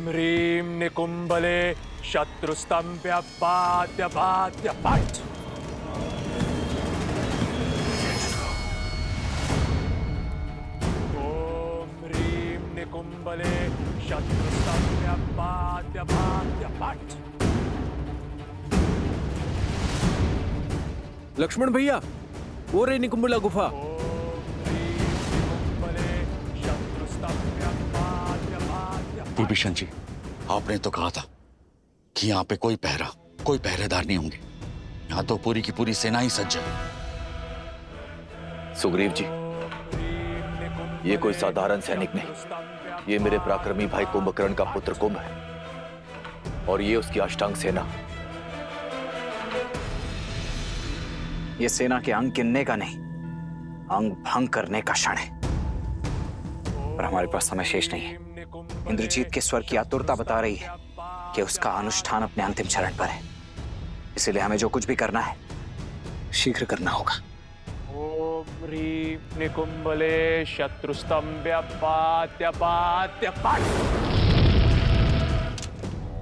ह्रीं निकुंभले शत्रुस्तंभ्य बाध्य बाध्य फट। ओम ह्रीं निकुंभले शत्रुस्तंभ्य बाध्य बाध्य फट। लक्ष्मण भैया, वो रे निकुंभला गुफा। विभीषण जी, आपने तो कहा था कि यहाँ पे कोई पहरेदार नहीं होंगे। यहाँ तो पूरी की पूरी सेना ही सज्ज है। सुग्रीव जी, ये कोई साधारण सैनिक नहीं, ये मेरे पराक्रमी भाई कुंभकर्ण का पुत्र कुंभ है और ये उसकी अष्टांग सेना। ये सेना के अंग गिनने का नहीं, अंग भंग करने का क्षण है। पर हमारे पास समय शेष नहीं है। इंद्रजीत के स्वर की आतुरता बता रही है कि उसका अनुष्ठान अपने अंतिम चरण पर है। इसलिए हमें जो कुछ भी करना है शीघ्र करना होगा। ओम ह्रीं निकुंभले शत्रुस्तंभ्य बाध्य बाध्य फट।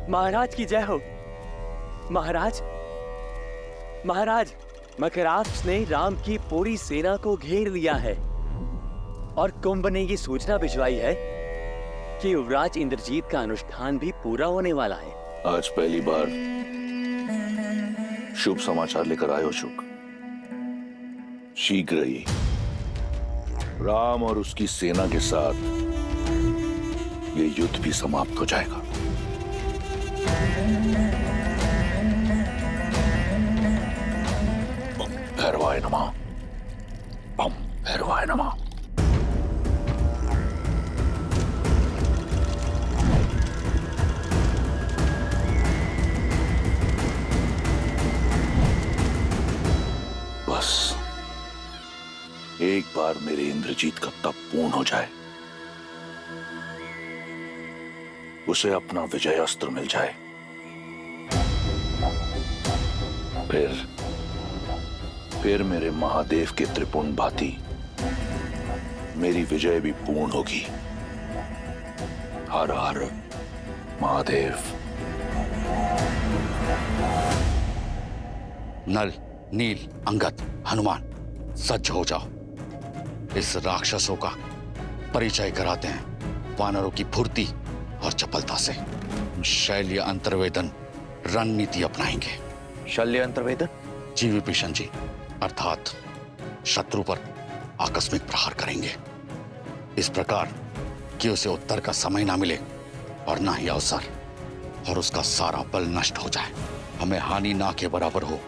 महाराज की जय हो। महाराज, महाराज, मकराक्ष ने राम की पूरी सेना को घेर लिया है और कुंभ ने ये सूचना भिजवाई है कि युवराज इंद्रजीत का अनुष्ठान भी पूरा होने वाला है। आज पहली बार शुभ समाचार लेकर आयो शुक। शीघ्र ही राम और उसकी सेना के साथ ये युद्ध भी समाप्त हो जाएगा। भैरवाय नमः, बम भैरवाय नमः। बस एक बार मेरे इंद्रजीत का तप पूर्ण हो जाए, उसे अपना विजय अस्त्र मिल जाए, फिर मेरे महादेव के त्रिपुंड भांति मेरी विजय भी पूर्ण होगी। हर हर महादेव। नल, नील, अंगद, हनुमान, सज्ज हो जाओ। इस राक्षसों का परिचय कराते हैं वानरों की फुर्ती और चपलता से। शैल्य अंतर्वेदन रणनीति अपनाएंगे। शल्य अंतर्वेदन? जी विभीषण जी, अर्थात शत्रु पर आकस्मिक प्रहार करेंगे, इस प्रकार कि उसे उत्तर का समय ना मिले और ना ही अवसर, और उसका सारा बल नष्ट हो जाए, हमें हानि ना के बराबर हो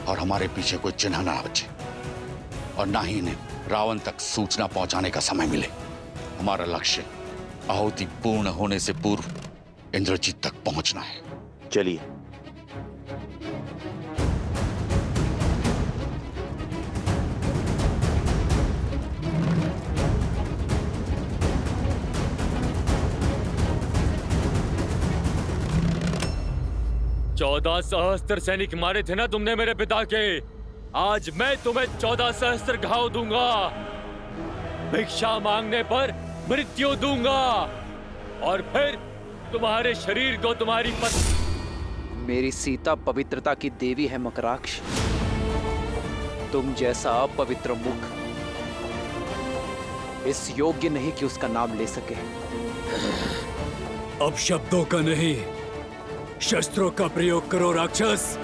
और हमारे पीछे कोई चिन्ह ना बचे, और ना ही इन्हें रावण तक सूचना पहुंचाने का समय मिले। हमारा लक्ष्य आहुति पूर्ण होने से पूर्व इंद्रजीत तक पहुंचना है। चलिए। चौदह सहस्त्र सैनिक मारे थे ना तुमने मेरे पिता के। आज मैं तुम्हें 14 सहस्त्र घाव दूंगा। भिक्षा मांगने पर मृत्यु दूंगा और फिर तुम्हारे शरीर को तुम्हारी पत्नी। मेरी सीता पवित्रता की देवी है मकराक्ष। तुम जैसा अपवित्र मुख इस योग्य नहीं कि उसका नाम ले सके। अब शब्दों का नहीं, शस्त्रों का प्रयोग करो राक्षस।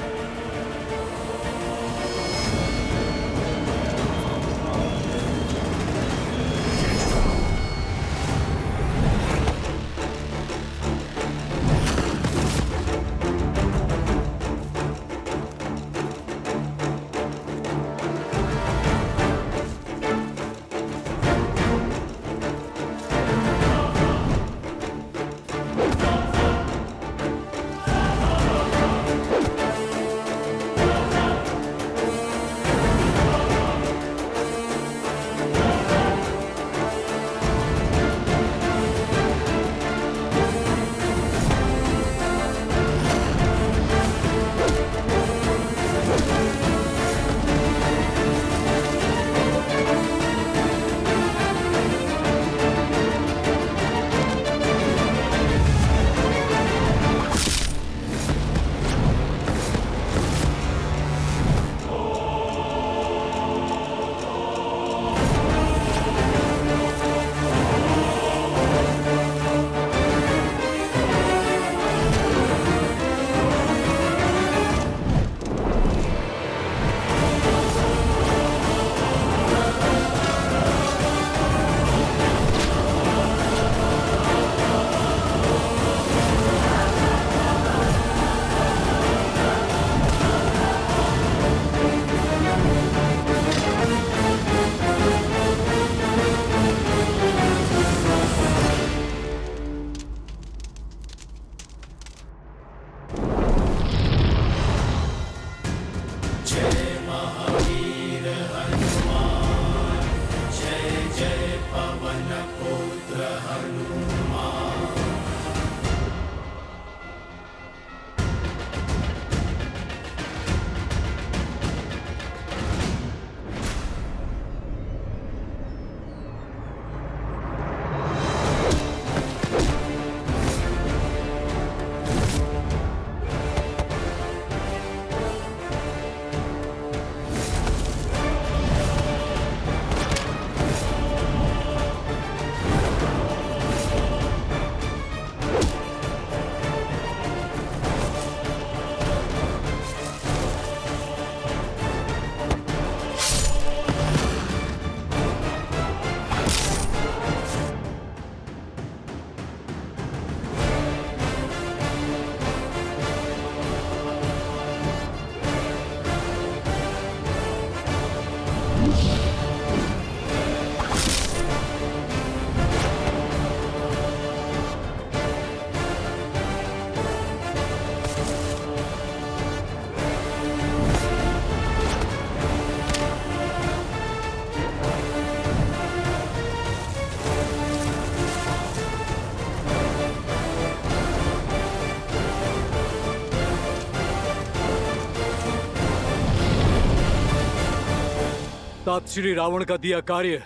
तात श्री रावण का दिया कार्य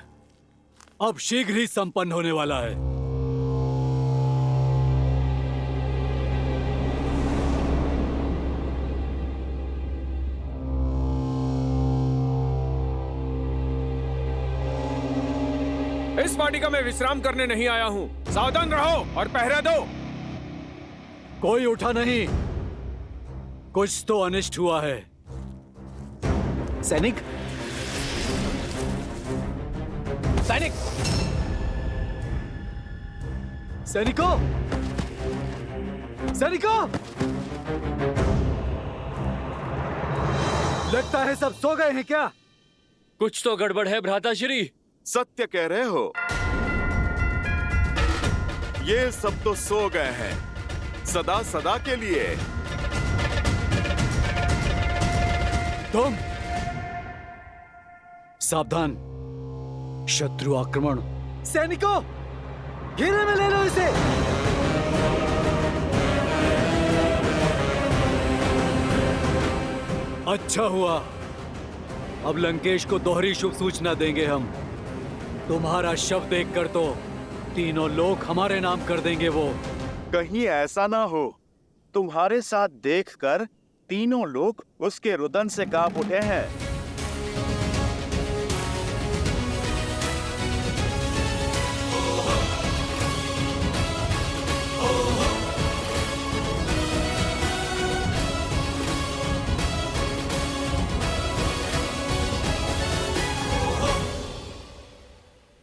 अब शीघ्र ही संपन्न होने वाला है। इस वाटिका में विश्राम करने नहीं आया हूँ। सावधान रहो और पहरा दो। कोई उठा नहीं, कुछ तो अनिष्ट हुआ है। सैनिक, सैनिक, सैनिकों, सैनिकों! लगता है सब सो गए हैं क्या? कुछ तो गड़बड़ है भ्राताश्री। सत्य कह रहे हो। ये सब तो सो गए हैं सदा सदा के लिए। तुम सावधान, शत्रु आक्रमण। सैनिकों, घेरे में ले लो इसे। अच्छा हुआ, अब लंकेश को दोहरी शुभ सूचना देंगे हम। तुम्हारा शव देखकर तो तीनों लोग हमारे नाम कर देंगे। वो कहीं ऐसा ना हो तुम्हारे साथ देखकर तीनों लोग उसके रुदन से कांप उठे हैं।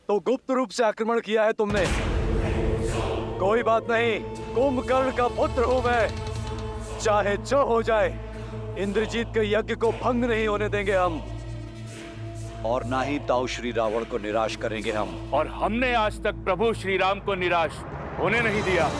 तो गुप्त रूप से आक्रमण किया है तुमने। कोई बात नहीं, कुंभकर्ण का पुत्र हूं मैं। चाहे जो हो जाए, इंद्रजीत के यज्ञ को भंग नहीं होने देंगे हम, और ना ही ताऊ श्री रावण को निराश करेंगे हम। और हमने आज तक प्रभु श्री राम को निराश होने नहीं दिया।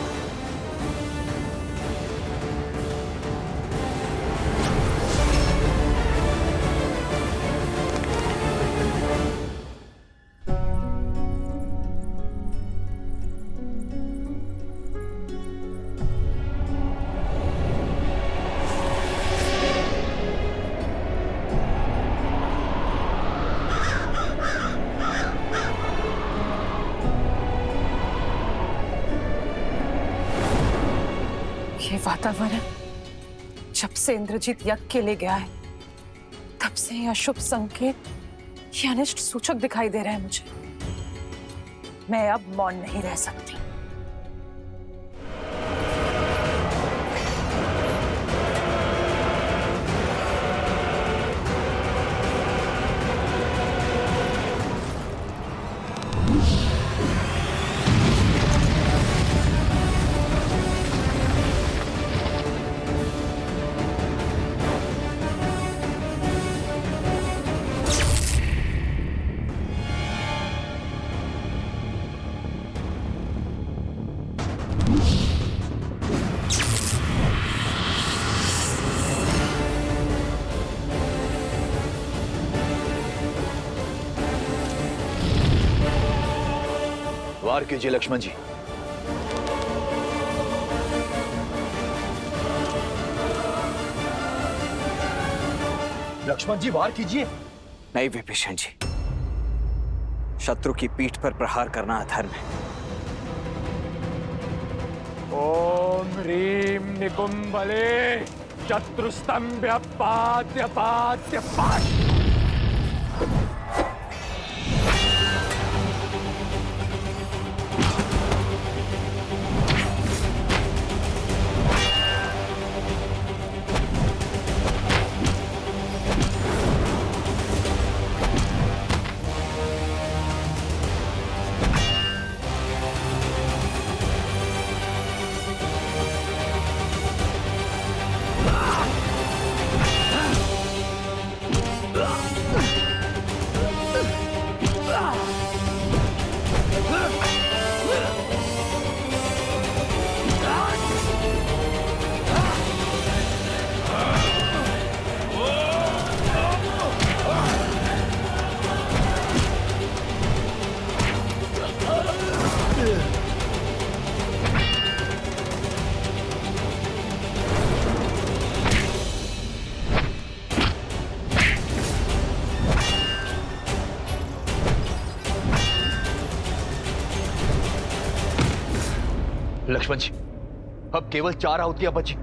ये वातावरण जब से इंद्रजीत यज्ञ के लिए गया है, तब से ये अशुभ संकेत, ये अनिष्ट सूचक दिखाई दे रहे हैं मुझे। मैं अब मौन नहीं रह सकती। वार कीजिए लक्ष्मण जी। लक्ष्मण जी वार कीजिए। नहीं विभीषण जी, शत्रु की पीठ पर प्रहार करना अधर्म है। ओम ह्रीम निकुंभले शत्रुस्तंभ्य पाद्य पाद्य पाद्य। लक्ष्मण जी, अब केवल 4 आहुतियां बची,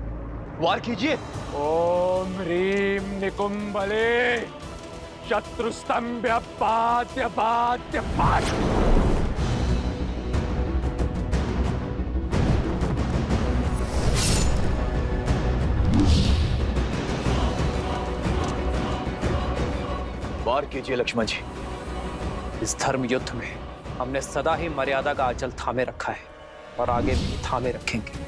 वार कीजिए। ओम ह्रीम निकुंभले शत्रुस्तंभ्य पात्य पात्य पात्। वार कीजिए लक्ष्मण जी। इस धर्म युद्ध में हमने सदा ही मर्यादा का आंचल थामे रखा है और आगे भी थामे रखेंगे।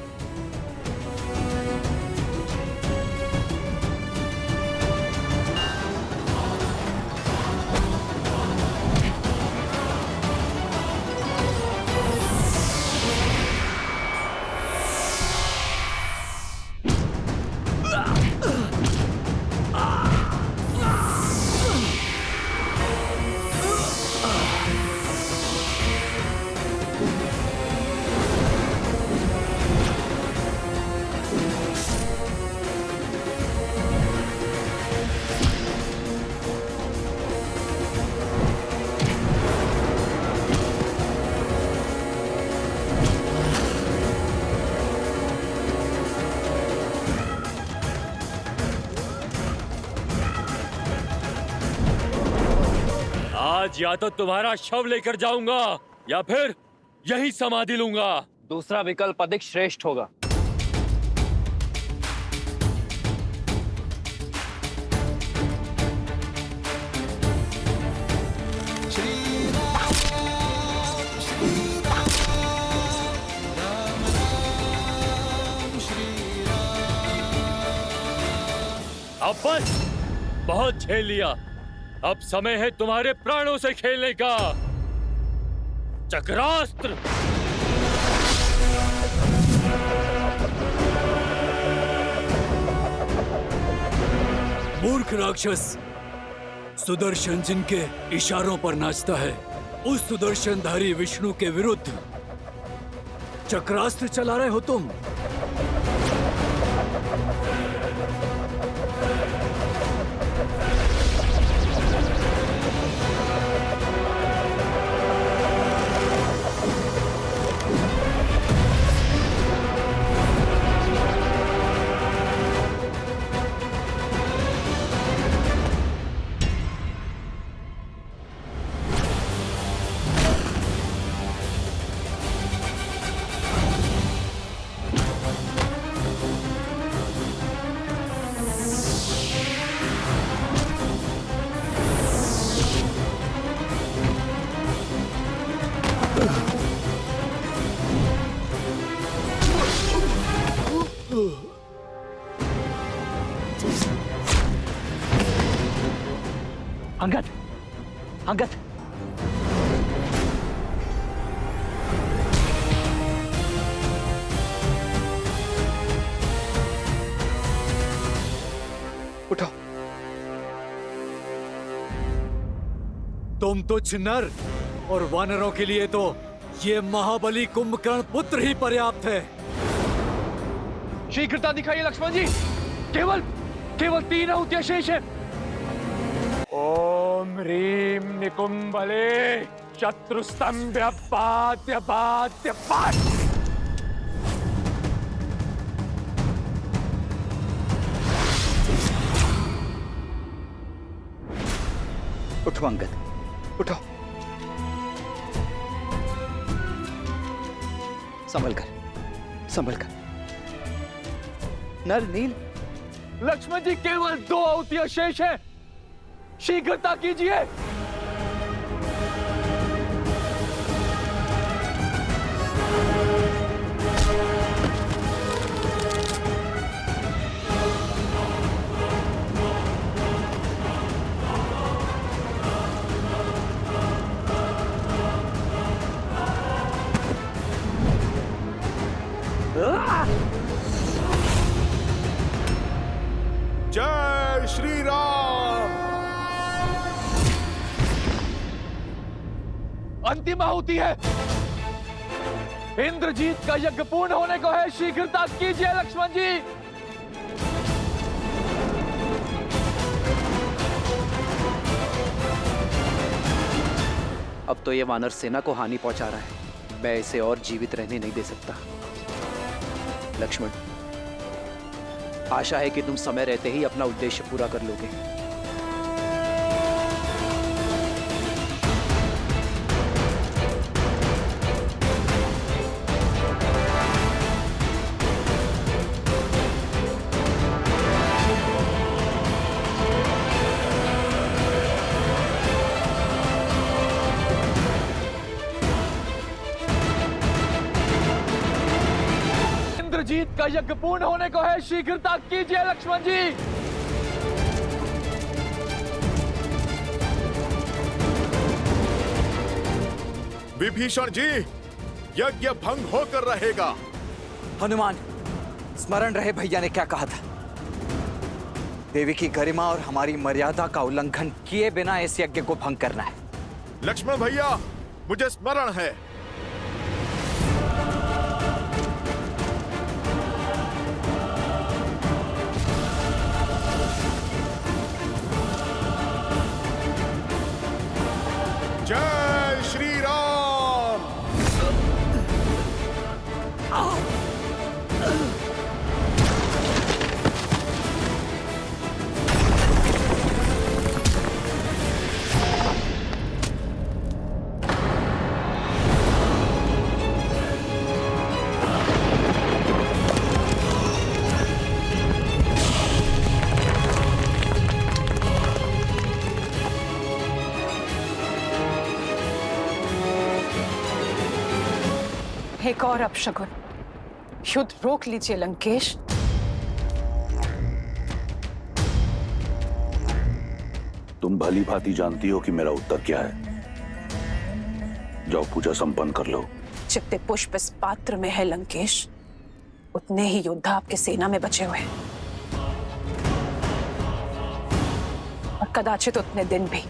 आज या तो तुम्हारा शव लेकर जाऊंगा या फिर यही समाधि लूंगा। दूसरा विकल्प अधिक श्रेष्ठ होगा। अब बस, बहुत झेल लिया। अब समय है तुम्हारे प्राणों से खेलने का। चक्रास्त्र। मूर्ख राक्षस, सुदर्शन जिनके इशारों पर नाचता है, उस सुदर्शनधारी विष्णु के विरुद्ध चक्रास्त्र चला रहे हो तुम। अंगद, अंगद, उठो। तुम तुच्छ नर और वानरों के लिए तो ये महाबली कुंभकर्ण पुत्र ही पर्याप्त है। शीघ्रता दिखाइए लक्ष्मण जी। केवल 3 आहुतियां शेष है। ओम ह्रीम निकुंभले शत्रुस्तंभ्य पात्य पात्य पात्। उठो अंगद, उठो। संभल कर, संभल कर। नल नील। लक्ष्मण जी, केवल 2 आहुतियां शेष है। शीघ्रता कीजिए। जय श्री राम। अंतिम आहुति है। इंद्रजीत का यज्ञ पूर्ण होने को है। शीघ्रता कीजिए लक्ष्मण जी। अब तो ये वानर सेना को हानि पहुंचा रहा है। मैं इसे और जीवित रहने नहीं दे सकता। लक्ष्मण, आशा है कि तुम समय रहते ही अपना उद्देश्य पूरा कर लोगे। इंद्रजीत का यज्ञ पूर्ण होने को है, शीघ्रता कीजिए लक्ष्मण जी। विभीषण जी, यज्ञ भंग होकर रहेगा। हनुमान, स्मरण रहे भैया ने क्या कहा था। देवी की गरिमा और हमारी मर्यादा का उल्लंघन किए बिना इस यज्ञ को भंग करना है। लक्ष्मण भैया, मुझे स्मरण है। जय श्री राम। एक और अपशगुन, युद्ध रोक लीजिए लंकेश। तुम भली भांति जानती हो कि मेरा उत्तर क्या है। जाओ पूजा संपन्न कर लो। जितने पुष्प इस पात्र में है लंकेश, उतने ही योद्धा आपके सेना में बचे हुए हैं, और कदाचित उतने दिन भी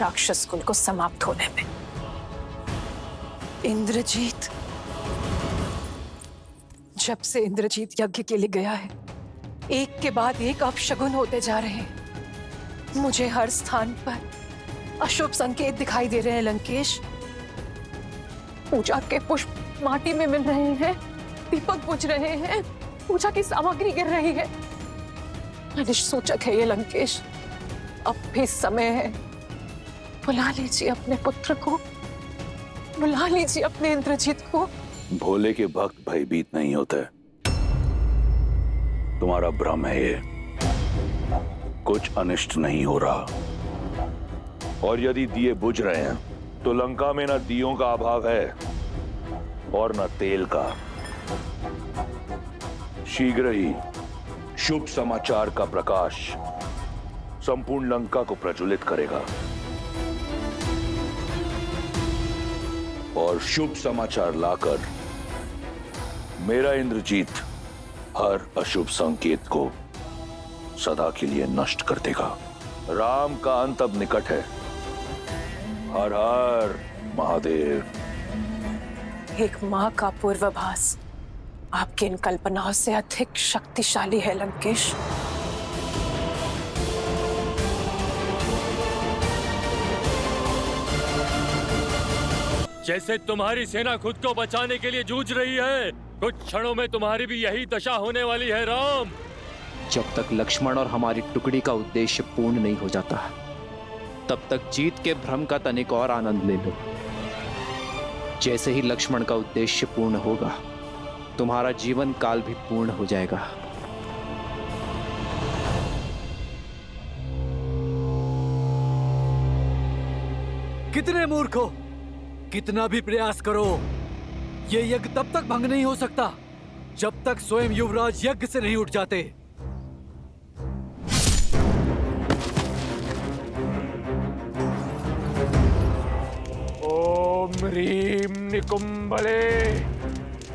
राक्षस कुल को समाप्त होने में। इंद्रजीत, जब से इंद्रजीत यज्ञ के लिए गया है, एक के बाद एक अपशगुन होते जा रहे हैं। मुझे हर स्थान पर अशुभ संकेत दिखाई दे रहे हैं लंकेश। पूजा के पुष्प माटी में मिल रहे हैं, दीपक बुझ रहे हैं, पूजा की सामग्री गिर रही है। अनिष्ट सूचक है ये लंकेश। अब भी समय है, बुला लीजिए अपने पुत्र को, बुला लीजिए अपने इंद्रजीत को। भोले के भक्त भयभीत नहीं होते। तुम्हारा भ्रम है ये। कुछ अनिष्ट नहीं हो रहा। और यदि दिए बुझ रहे हैं तो लंका में न दियों का अभाव है और न तेल का। शीघ्र ही शुभ समाचार का प्रकाश संपूर्ण लंका को प्रज्वलित करेगा और शुभ समाचार लाकर मेरा इंद्रजीत हर अशुभ संकेत को सदा के लिए नष्ट कर देगा। राम का अंत अब निकट है। हर हर महादेव। एक मां का पूर्वाभास आपकी इन कल्पनाओं से अधिक शक्तिशाली है लंकेश। जैसे तुम्हारी सेना खुद को बचाने के लिए जूझ रही है, कुछ क्षणों में तुम्हारी भी यही दशा होने वाली है राम। जब तक लक्ष्मण और हमारी टुकड़ी का उद्देश्य पूर्ण नहीं हो जाता, तब तक जीत के भ्रम का तनिक और आनंद ले लो। जैसे ही लक्ष्मण का उद्देश्य पूर्ण होगा, तुम्हारा जीवन काल भी पूर्ण हो जाएगा। कितने मूर्ख हो! कितना भी प्रयास करो, ये यज्ञ तब तक भंग नहीं हो सकता जब तक स्वयं युवराज यज्ञ से नहीं उठ जाते। ओम ह्रीं निकुंभले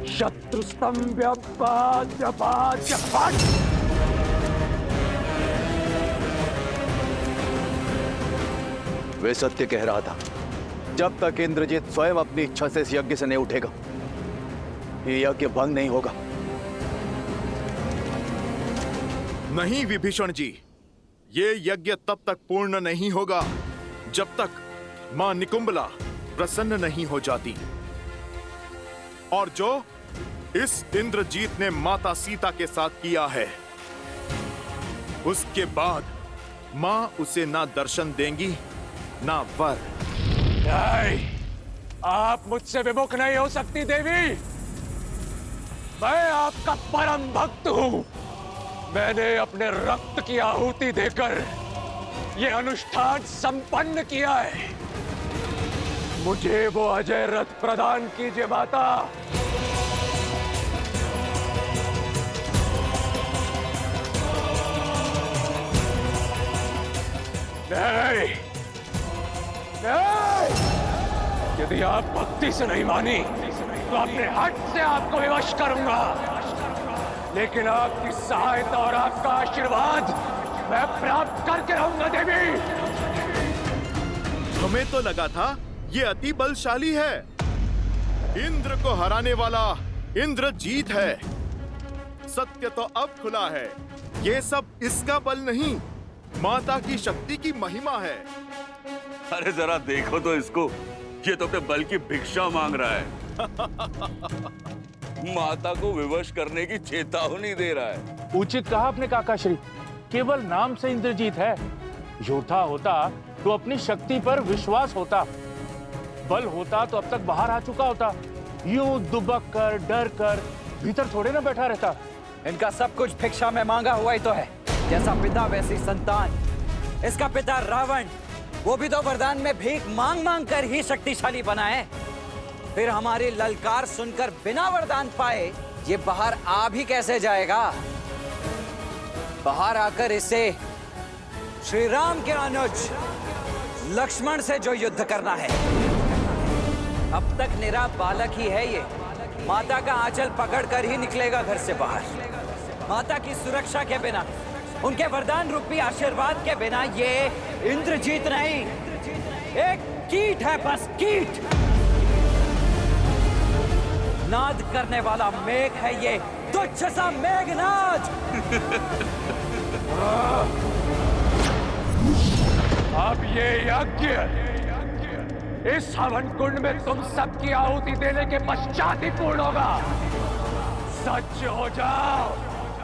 शत्रुस्तंभ्य वे सत्य कह रहा था। जब तक इंद्रजीत स्वयं अपनी इच्छा से इस यज्ञ से नहीं उठेगा, ये यज्ञ भंग नहीं होगा। नहीं विभीषण जी, ये यज्ञ तब तक पूर्ण नहीं होगा जब तक मां निकुंभला प्रसन्न नहीं हो जाती। और जो इस इंद्रजीत ने माता सीता के साथ किया है, उसके बाद मां उसे ना दर्शन देंगी ना वर। नहीं, आप मुझसे विमुख नहीं हो सकती देवी। मैं आपका परम भक्त हूं। मैंने अपने रक्त की आहुति देकर यह अनुष्ठान संपन्न किया है। मुझे वो अजय रथ प्रदान कीजिए माता। नहीं, नहीं, यदि आप भक्ति से नहीं मानी तो अपने हट से आपको विवश करूंगा, लेकिन आपकी सहायता और आपका आशीर्वाद मैं प्राप्त करके रहूंगा देवी। हमें तो लगा था ये अति बलशाली है, इंद्र को हराने वाला इंद्रजीत है। सत्य तो अब खुला है, ये सब इसका बल नहीं, माता की शक्ति की महिमा है। अरे जरा देखो तो इसको, ये तो अपने बल की भिक्षा मांग रहा है। माता को विवश करने की चेतावनी दे रहा है। उचित कहा आपने काकाश्री, केवल नाम से इंद्रजीत है। योद्धा होता तो अपनी शक्ति पर विश्वास होता, बल होता तो अब तक बाहर आ चुका होता। यूं दुबक कर डर कर भीतर थोड़े ना बैठा रहता। इनका सब कुछ भिक्षा में मांगा हुआ ही तो है, जैसा पिता वैसी संतान। इसका पिता रावण, वो भी तो वरदान में भीख मांग मांग कर ही शक्तिशाली बना है। फिर हमारी ललकार सुनकर बिना वरदान पाए ये बाहर आ भी कैसे जाएगा? बाहर आकर इसे श्री राम के अनुज लक्ष्मण से जो युद्ध करना है। अब तक निरा बालक ही है ये, माता का आंचल पकड़कर ही निकलेगा घर से बाहर। माता की सुरक्षा के बिना, उनके वरदान रूपी आशीर्वाद के बिना ये इंद्रजीत नहीं, एक कीट है, बस कीट। नाद करने वाला मेघ है ये, तुच्छ सा मेघनाद। अब ये यज्ञ इस हवन कुंड में तुम सबकी आहुति देने के पश्चात ही पूर्ण होगा। सच हो जाओ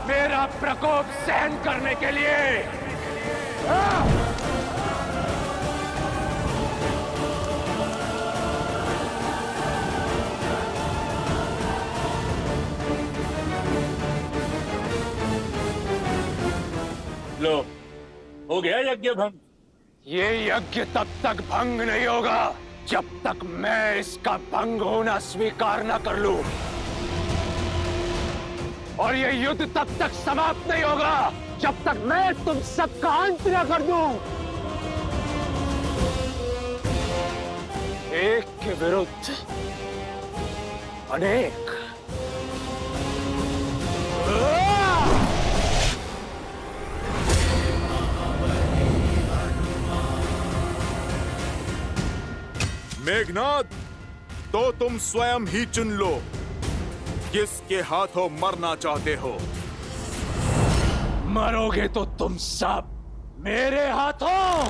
मेरा प्रकोप सहन करने के लिए। लो, हो गया यज्ञ भंग। ये यज्ञ तब तक भंग नहीं होगा जब तक मैं इसका भंग होना स्वीकार न कर लूं, और ये युद्ध तब तक समाप्त नहीं होगा जब तक मैं तुम सबका अंत न कर दूं। एक के विरुद्ध अनेक। मेघनाद, तो तुम स्वयं ही चुन लो किसके हाथों मरना चाहते हो। मरोगे तो तुम सब मेरे हाथों।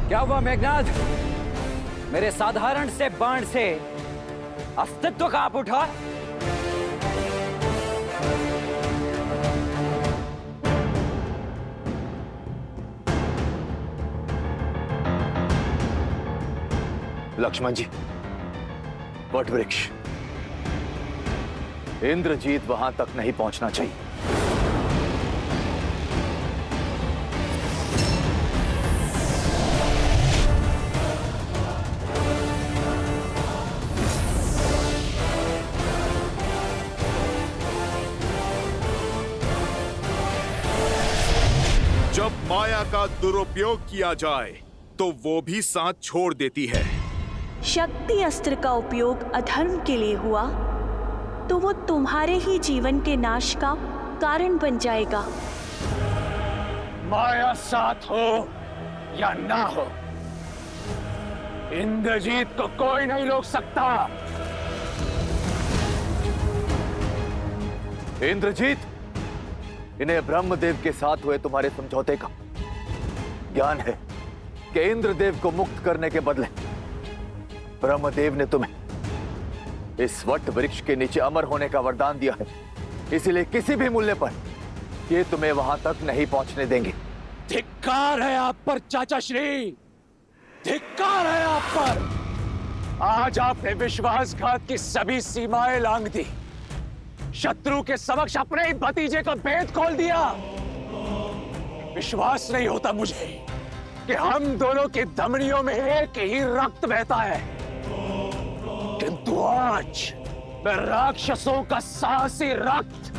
क्या हुआ मेघनाद? मेरे साधारण से बाण से अस्तित्व कांप उठा। लक्ष्मण जी, वट वृक्ष, इंद्रजीत वहां तक नहीं पहुंचना चाहिए। जब माया का दुरुपयोग किया जाए तो वो भी साथ छोड़ देती है। शक्ति अस्त्र का उपयोग अधर्म के लिए हुआ तो वो तुम्हारे ही जीवन के नाश का कारण बन जाएगा। माया साथ हो या ना हो, इंद्रजीत को कोई नहीं रोक सकता। इंद्रजीत, इन्हें ब्रह्मदेव के साथ हुए तुम्हारे समझौते का ज्ञान है कि इंद्रदेव को मुक्त करने के बदले ब्रह्मदेव ने तुम्हें इस वट वृक्ष के नीचे अमर होने का वरदान दिया है। इसलिए किसी भी मूल्य पर ये तुम्हें वहां तक नहीं पहुंचने देंगे। धिक्कार है आप पर चाचा श्री, धिक्कार है आप पर। आज आपने विश्वासघात की सभी सीमाएं लांघ दी, शत्रु के समक्ष अपने ही भतीजे का भेद खोल दिया। विश्वास नहीं होता मुझे कि हम दोनों की धमनियों में एक ही रक्त बहता है, किंतु आज मैं राक्षसों का साहसी रक्त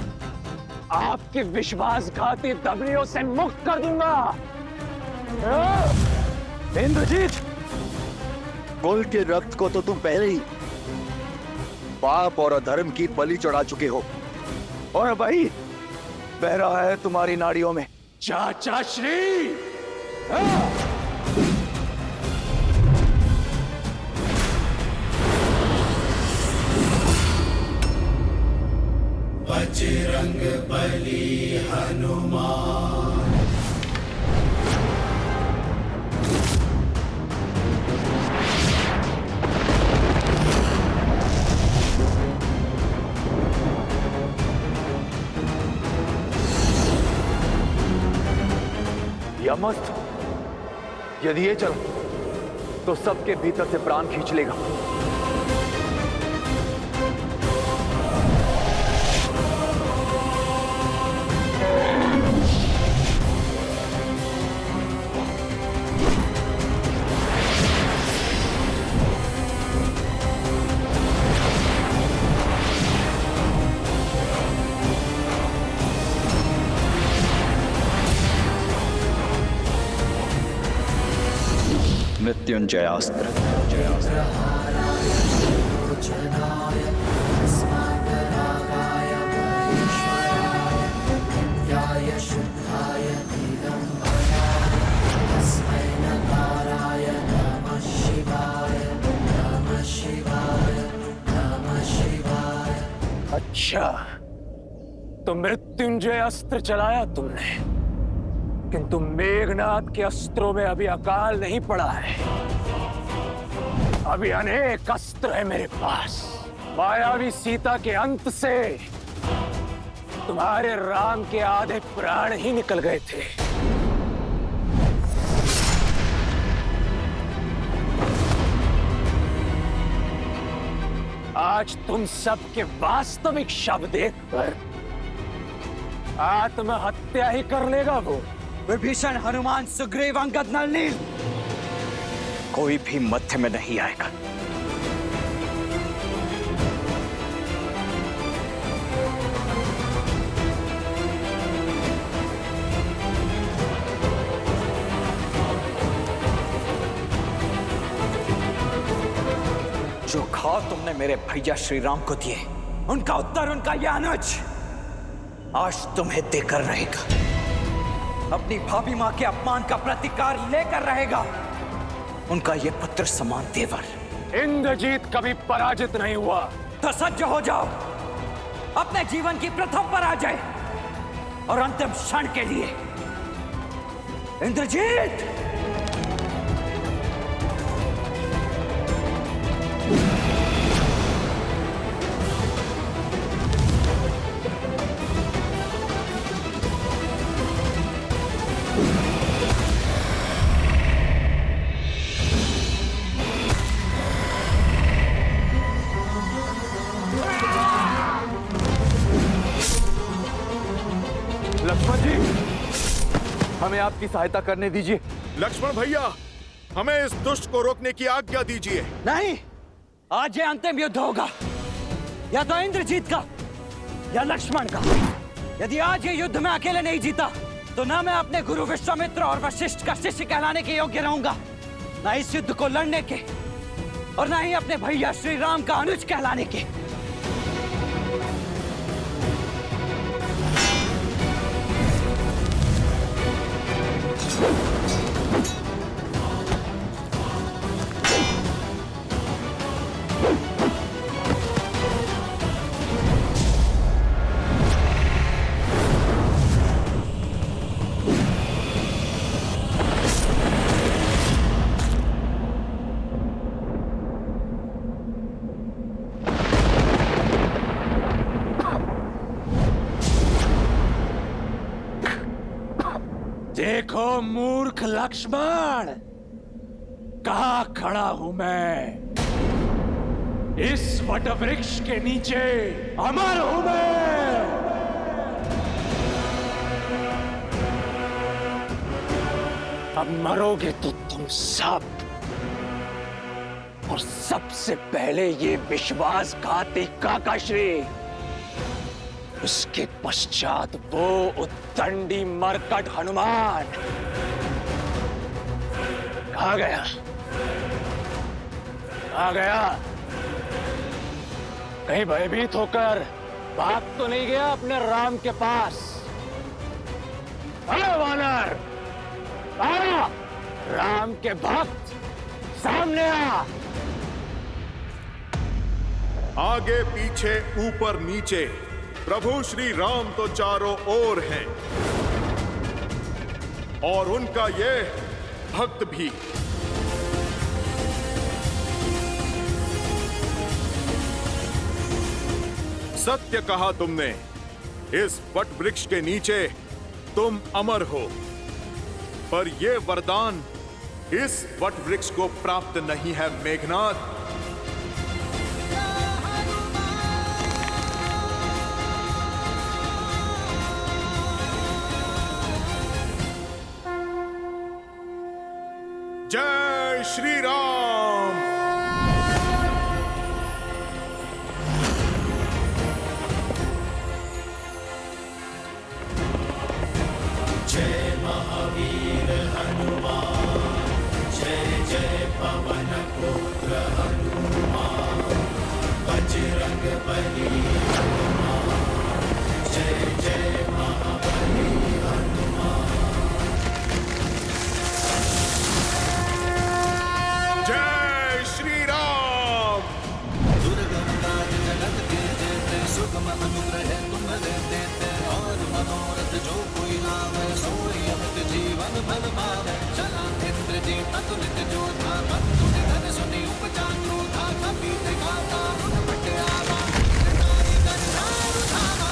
आपकी विश्वासघाती धमनियों से मुक्त कर दूंगा। इंद्रजीत, कुल के रक्त को तो तुम पहले ही पाप और अधर्म की बलि चढ़ा चुके हो, और भाई बह रहा है तुम्हारी नाड़ियों में। चाचा श्री, बजरंग बली हनुमान। यमस्त्र, यदि ये चला तो सबके भीतर से प्राण खींच लेगा। मृत्युंजयास्त्र। अच्छा, तो मृत्युंजय अस्त्र चलाया तुमने, किंतु मेघनाथ के अस्त्रों में अभी अकाल नहीं पड़ा है। अभी अनेक अस्त्र है मेरे पास। मायावी सीता के अंत से तुम्हारे राम के आधे प्राण ही निकल गए थे। आज तुम सबके वास्तविक शव देखकर आत्महत्या ही कर लेगा वो। विभीषण, हनुमान, सुग्रीव, अंगद, नल, नील, कोई भी मध्य में नहीं आएगा। जो घाव तुमने मेरे भैया श्री राम को दिए, उनका उत्तर उनका यह अनुज आज तुम्हें देकर रहेगा। अपनी भाभी मां के अपमान का प्रतिकार लेकर रहेगा उनका ये पुत्र समान देवर। इंद्रजीत कभी पराजित नहीं हुआ। तो सज्ज हो जाओ अपने जीवन की प्रथम पराजय और अंतिम क्षण के लिए। इंद्रजीत, लक्ष्मण जी, हमें आपकी सहायता करने दीजिए। लक्ष्मण भैया, हमें इस दुष्ट को रोकने की आज्ञा दीजिए। नहीं, आज ये अंतिम युद्ध होगा, या तो इंद्रजीत का या लक्ष्मण का। यदि आज ये युद्ध में अकेले नहीं जीता तो ना मैं अपने गुरु विश्वामित्र और वशिष्ठ का शिष्य कहलाने के योग्य रहूंगा, ना इस युद्ध को लड़ने के, और ना ही अपने भैया श्री राम का अनुज कहलाने के। लक्ष्मण, कहाँ खड़ा हूं मैं? इस वटवृक्ष के नीचे अमर हूं मैं। अब मरोगे तो तुम सब, और सबसे पहले ये विश्वासघाती काकाश्री, उसके पश्चात वो उद्दंडी मरकट हनुमान। कहाँ गया? कहाँ गया? कहीं भयभीत होकर भाग तो नहीं गया अपने राम के पास? अरे वानर, आ! राम के भक्त सामने आ! आगे पीछे ऊपर नीचे प्रभु श्री राम तो चारों ओर हैं, और उनका ये भक्त भी। सत्य कहा तुमने, इस वट वृक्ष के नीचे तुम अमर हो, पर यह वरदान इस वट वृक्ष को प्राप्त नहीं है मेघनाथ। जय श्री राम। जय महावीर हनुमान, जय जय पवन पुत्र हनुमान, बजरंग बली हनुमान, जय जय महाबली हनुमान। जय श्री राम। दुर्गम राज जगत के जेते, सुगम अनुग्रह तुम देते, और मनोरथ जो कोई लावे, सोई अमित जीवन फल पावे। चला इंद्रजीत अतुलित जोधा, बंधु निधन सुनी उपजा क्रोधा, कपि दिखाता रुन पट आवा, नारी गंधार धावा।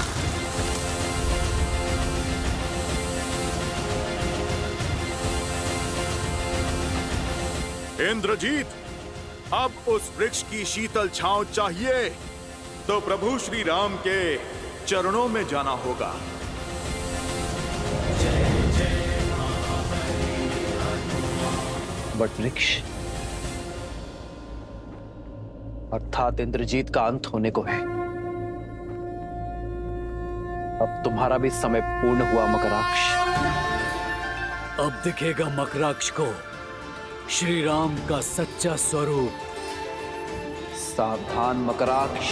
इंद्रजीत, अब उस वृक्ष की शीतल छांव चाहिए तो प्रभु श्री राम के चरणों में जाना होगा। वटवृक्ष अर्थात इंद्रजीत का अंत होने को है। अब तुम्हारा भी समय पूर्ण हुआ मकराक्ष। अब दिखेगा मकराक्ष को श्री राम का सच्चा स्वरूप। सावधान मकराक्ष।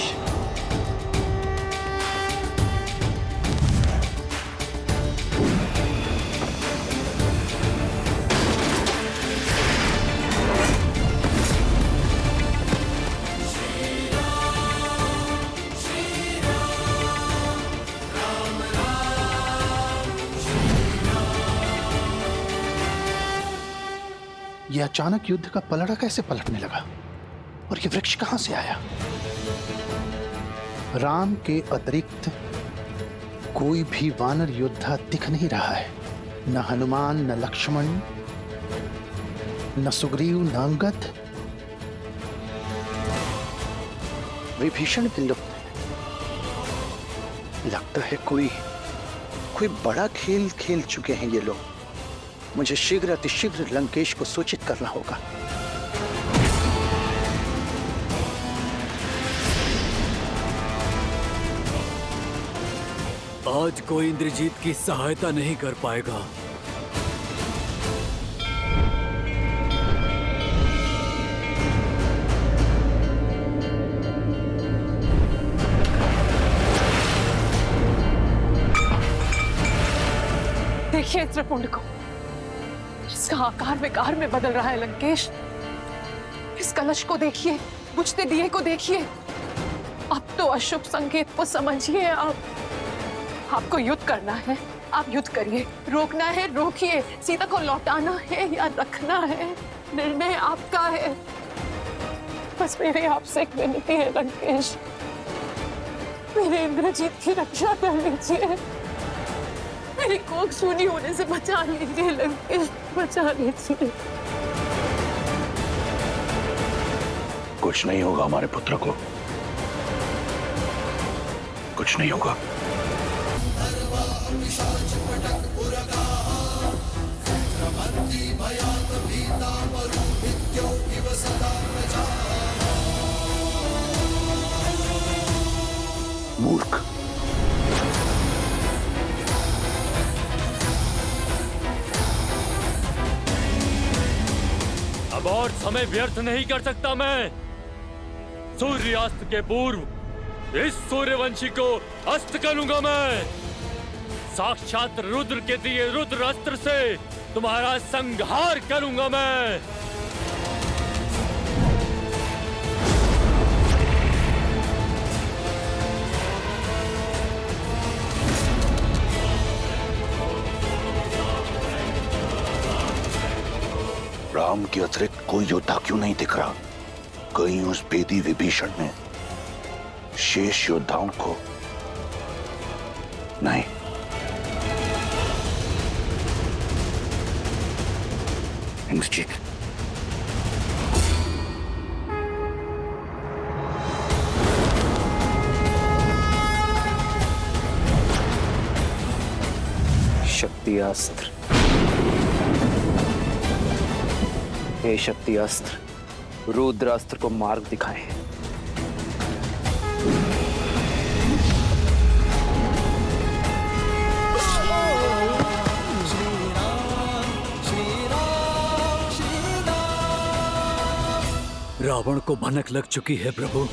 यह अचानक युद्ध का पलड़ा कैसे पलटने लगा, और यह वृक्ष कहां से आया? राम के अतिरिक्त कोई भी वानर योद्धा दिख नहीं रहा है। न हनुमान, न लक्ष्मण, न सुग्रीव, न अंगद। विभीषण भी लुप्त है। लगता है कोई बड़ा खेल खेल चुके हैं ये लोग। मुझे शीघ्र अतिशीघ्र लंकेश को सूचित करना होगा। आज कोई इंद्रजीत की सहायता नहीं कर पाएगा। देखिए त्रिपुंड को, इसका आकार विकार में बदल रहा है लंकेश। इस कलश को देखिए, बुझते दिए को देखिए। अब तो अशुभ संकेत को समझिए। आपको युद्ध करना है, आप युद्ध करिए। रोकना है, रोकिए। सीता को लौटाना है या रखना है, निर्णय आपका है। बस मेरी आपसे एक विनती है लंकेश, मेरे इंद्रजीत की रक्षा कर लीजिए। मेरी कोख सूनी होने से बचा लीजिए लंकेश, बचा लीजिए। कुछ नहीं होगा हमारे पुत्र को, कुछ नहीं होगा। मूर्ख, अब और समय व्यर्थ नहीं कर सकता मैं। सूर्यास्त के पूर्व इस सूर्यवंशी को अस्त करूंगा मैं। साक्षात रुद्र के दिए रुद्र अस्त्र से तुम्हारा संहार करूंगा मैं। राम के अतिरिक्त कोई योद्धा क्यों नहीं दिख रहा? कहीं उस बेदी विभीषण ने शेष योद्धाओं को नहीं। इंद्रजीत, शक्ति अस्त्र, हे शक्ति अस्त्र, रुद्र अस्त्र को मार्ग दिखाए। रावण को भनक लग चुकी है प्रभु।